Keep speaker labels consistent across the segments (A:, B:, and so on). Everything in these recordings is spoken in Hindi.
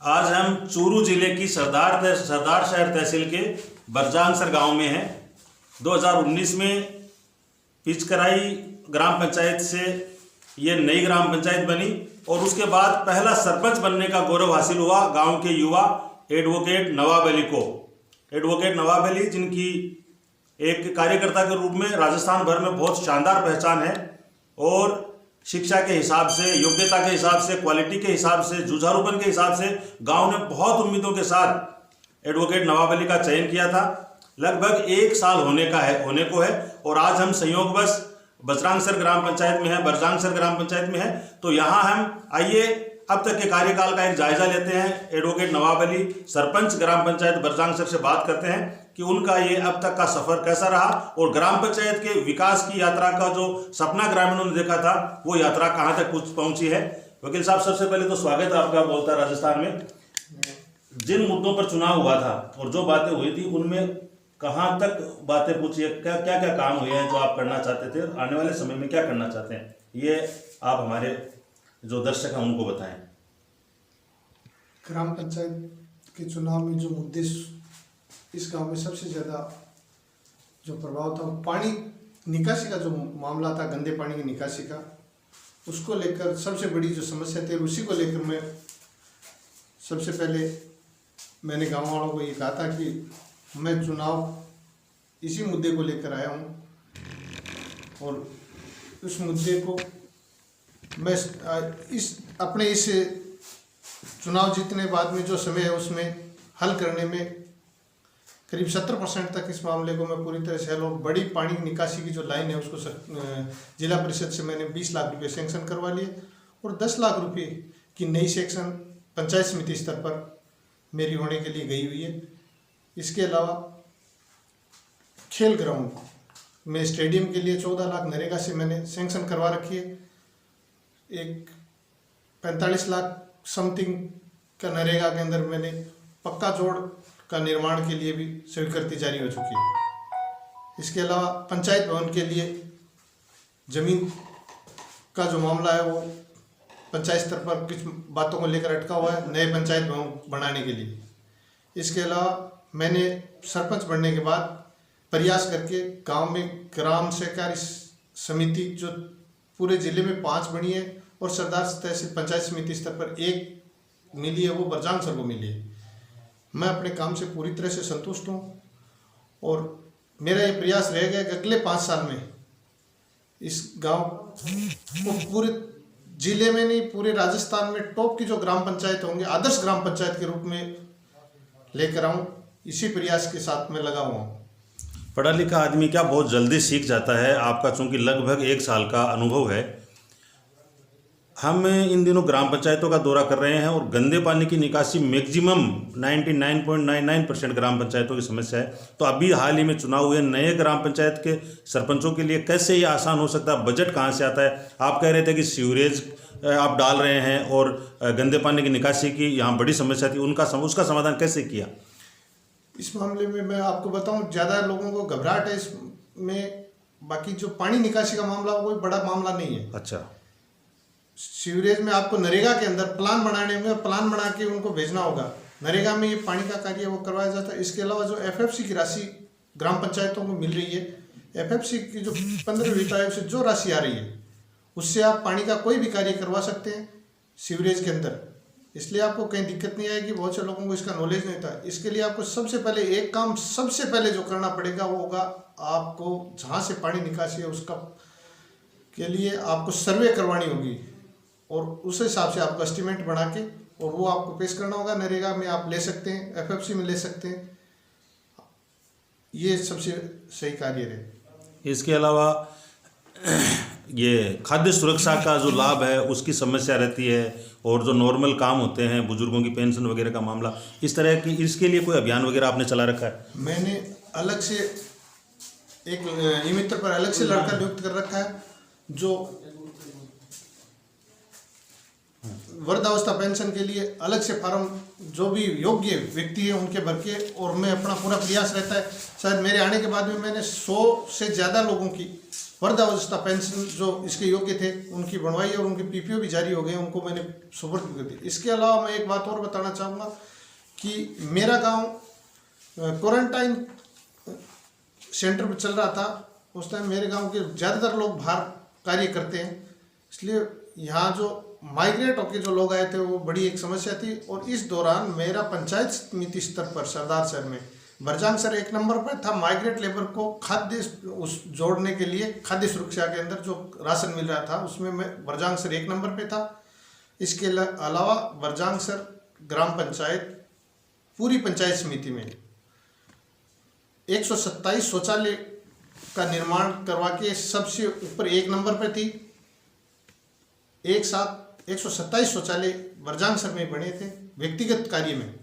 A: आज हम चूरू जिले की सरदार शहर तहसील के बरजांगसर गांव में हैं। 2019 में पिचकराई ग्राम पंचायत से ये नई ग्राम पंचायत बनी और उसके बाद पहला सरपंच बनने का गौरव हासिल हुआ गांव के युवा एडवोकेट नवाब अली को। एडवोकेट नवाब अली जिनकी एक कार्यकर्ता के रूप में राजस्थान भर में बहुत शानदार पहचान है और शिक्षा के हिसाब से, योग्यता के हिसाब से, क्वालिटी के हिसाब से, जुझारूपन के हिसाब से गांव ने बहुत उम्मीदों के साथ एडवोकेट नवाब अली का चयन किया था। लगभग 1 साल होने को है और आज हम संयोगवश बरजांगसर ग्राम पंचायत में है। तो यहाँ हम आइए अब तक के कार्यकाल का एक जायजा लेते हैं। एडवोकेट नवाब अली सरपंच ग्राम पंचायत बरजांगसर से बात करते हैं कि उनका ये अब तक का सफर कैसा रहा और ग्राम पंचायत के विकास की यात्रा का जो सपना ग्रामीणों ने देखा था वो यात्रा कहाँ तक पहुंची है। वकील साहब, सबसे पहले तो स्वागत है आपका बोलता राजस्थान में। जिन मुद्दों पर चुनाव हुआ था और जो बातें हुई थी उनमें कहाँ तक बातें पूछी है, क्या क्या काम हुए हैं जो आप करना चाहते थे, आने वाले समय में क्या करना चाहते हैं, ये आप हमारे जो दर्शक हैं उनको बताएं।
B: ग्राम पंचायत के चुनाव में जो मुद्दे इस गांव में सबसे ज़्यादा जो प्रभाव था पानी निकासी का जो मामला था, गंदे पानी की निकासी का, उसको लेकर सबसे बड़ी जो समस्या थी उसी को लेकर मैं सबसे पहले मैंने गांव वालों को ये कहा था कि मैं चुनाव इसी मुद्दे को लेकर आया हूं और उस मुद्दे को मैं इस चुनाव जीतने बाद में जो समय है उसमें हल करने में करीब 70% तक इस मामले को मैं पूरी तरह से हल। और बड़ी पानी निकासी की जो लाइन है उसको जिला परिषद से मैंने 20 लाख रुपये सेंक्शन करवा लिए और 10 लाख रुपये की नई सेक्शन पंचायत समिति स्तर पर मेरी होने के लिए गई हुई है। इसके अलावा खेल ग्राउंड में स्टेडियम के लिए 14 लाख नरेगा से मैंने सेंक्शन करवा रखी है। एक 45 लाख समथिंग का नरेगा के अंदर मैंने पक्का जोड़ का निर्माण के लिए भी स्वीकृति जारी हो चुकी है। इसके अलावा पंचायत भवन के लिए जमीन का जो मामला है वो पंचायत स्तर पर कुछ बातों को लेकर अटका हुआ है नए पंचायत भवन बनाने के लिए। इसके अलावा मैंने सरपंच बनने के बाद प्रयास करके गांव में ग्राम सहकारी समिति जो पूरे जिले में 5 बनी है और सरदार तहसील पंचायत समिति स्तर पर 1 मिली है, वो बरजांगसर को मिली है। मैं अपने काम से पूरी तरह से संतुष्ट हूँ और मेरा ये प्रयास रहेगा कि अगले 5 साल में इस गांव को पूरे जिले में नहीं पूरे राजस्थान में टॉप की जो ग्राम पंचायत होंगे आदर्श ग्राम पंचायत के रूप में लेकर आऊँ। इसी प्रयास के साथ में लगा हुआ हूँ।
A: पढ़ा लिखा आदमी क्या बहुत जल्दी सीख जाता है। आपका चूंकि लगभग 1 साल का अनुभव है। हम इन दिनों ग्राम पंचायतों का दौरा कर रहे हैं और गंदे पानी की निकासी मैक्सिमम 99.99% ग्राम पंचायतों की समस्या है। तो अभी हाल ही में चुनाव हुए नए ग्राम पंचायत के सरपंचों के लिए कैसे ये आसान हो सकता है, बजट कहाँ से आता है? आप कह रहे थे कि सीवरेज आप डाल रहे हैं और गंदे पानी की निकासी की यहाँ बड़ी समस्या थी, उसका समाधान कैसे किया?
B: इस मामले में मैं आपको बताऊं, ज़्यादा लोगों को घबराहट है इसमें। बाकी जो पानी निकासी का मामला कोई बड़ा मामला नहीं है।
A: अच्छा,
B: सीवरेज में आपको नरेगा के अंदर प्लान बनाने होंगे, प्लान बना के उनको भेजना होगा। नरेगा में ये पानी का कार्य वो करवाया जाता है। इसके अलावा जो FFC की राशि ग्राम पंचायतों को मिल रही है, FFC की जो 15 वित्त आयोग से जो राशि आ रही है उससे आप पानी का कोई भी कार्य करवा सकते हैं सीवरेज के अंदर। इसलिए आपको कहीं दिक्कत नहीं आएगी। बहुत से लोगों को इसका नॉलेज नहीं था। इसके लिए आपको सबसे पहले जो करना पड़ेगा वो होगा, आपको जहाँ से पानी निकासी है उसका के लिए आपको सर्वे करवानी होगी और उस हिसाब से आपको एस्टिमेट बना के और वो आपको पेश करना होगा। नरेगा में आप ले सकते हैं, FFC में ले सकते हैं। ये सबसे सही कार्य है।
A: इसके अलावा ये खाद्य सुरक्षा का जो लाभ है उसकी समस्या रहती है और जो नॉर्मल काम होते हैं बुजुर्गों की पेंशन वगैरह का मामला, इस तरह की इसके लिए कोई अभियान वगैरह आपने चला रखा है?
B: मैंने अलग से एक ई-मित्र पर अलग से लड़का नियुक्त कर रखा है जो वृद्धावस्था पेंशन के लिए अलग से फार्म जो भी योग्य व्यक्ति है उनके भर के, और मैं अपना पूरा प्रयास रहता है। शायद मेरे आने के बाद में मैंने 100 से ज़्यादा लोगों की वृद्धावस्था पेंशन जो इसके योग्य थे उनकी बनवाई और उनके पीपीओ भी जारी हो गए, उनको मैंने सुपुर्द कर दी। इसके अलावा मैं एक बात और बताना चाहूँगा कि मेरा गांव क्वारंटाइन सेंटर पर चल रहा था। उस टाइम मेरे गांव के ज़्यादातर लोग बाहर कार्य करते हैं, इसलिए यहाँ जो माइग्रेट होकर जो लोग आए थे वो बड़ी एक समस्या थी। और इस दौरान मेरा पंचायत समिति स्तर पर सरदार शहर में बरजांग सर 1 नंबर पर था। माइग्रेट लेबर को खाद्य उस जोड़ने के लिए खाद्य सुरक्षा के अंदर जो राशन मिल रहा था उसमें मैं बरजांग सर 1 नंबर पे था। इसके अलावा बरजांग सर ग्राम पंचायत पूरी पंचायत समिति में 127 शौचालय का निर्माण करवा के सबसे ऊपर 1 नंबर पे थी। एक साथ 127 शौचालय बरजांग सर में बने थे व्यक्तिगत कार्य में।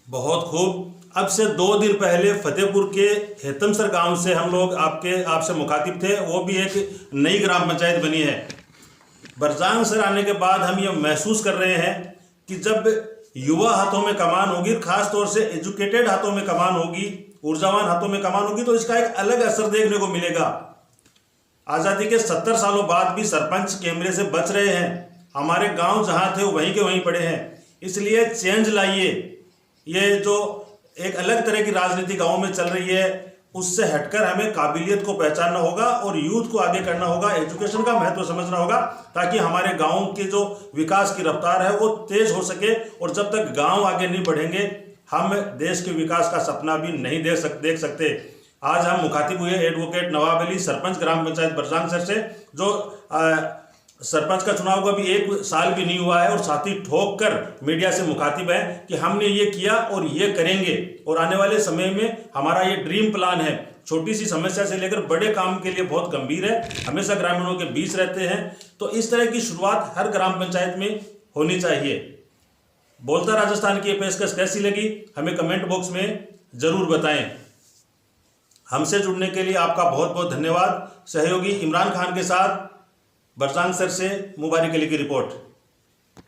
A: बहुत खूब। अब से 2 दिन पहले फतेहपुर के हेतमसर गांव से हम लोग आपसे मुखातिब थे। वो भी एक नई ग्राम पंचायत बनी है। बरजांग सर आने के बाद हम ये महसूस कर रहे हैं कि जब युवा हाथों में कमान होगी, खास तौर से एजुकेटेड हाथों में कमान होगी, ऊर्जावान हाथों में कमान होगी, तो इसका एक अलग असर देखने को मिलेगा। आज़ादी के 70 सालों बाद भी सरपंच कैमरे से बच रहे हैं। हमारे गांव जहां थे वहीं के वहीं पड़े हैं। इसलिए चेंज लाइए। ये जो एक अलग तरह की राजनीति गांव में चल रही है उससे हटकर हमें काबिलियत को पहचानना होगा और यूथ को आगे करना होगा, एजुकेशन का महत्व समझना होगा, ताकि हमारे गांव के जो विकास की रफ्तार है वो तेज हो सके। और जब तक गांव आगे नहीं बढ़ेंगे हम देश के विकास का सपना भी नहीं देख सकते। आज हम मुखातिब हुए एडवोकेट नवाब अली, सरपंच ग्राम पंचायत बरजांग सर से, जो सरपंच का चुनाव का भी 1 साल भी नहीं हुआ है और साथ ही ठोक कर मीडिया से मुखातिब है कि हमने ये किया और ये करेंगे और आने वाले समय में हमारा ये ड्रीम प्लान है। छोटी सी समस्या से लेकर बड़े काम के लिए बहुत गंभीर है, हमेशा ग्रामीणों के बीच रहते हैं। तो इस तरह की शुरुआत हर ग्राम पंचायत में होनी चाहिए। बोलता राजस्थान की ये पेशकश कैसी लगी हमें कमेंट बॉक्स में ज़रूर बताएं। हमसे जुड़ने के लिए आपका बहुत बहुत धन्यवाद। सहयोगी इमरान खान के साथ बरजांग सर से मुबारक अली की रिपोर्ट।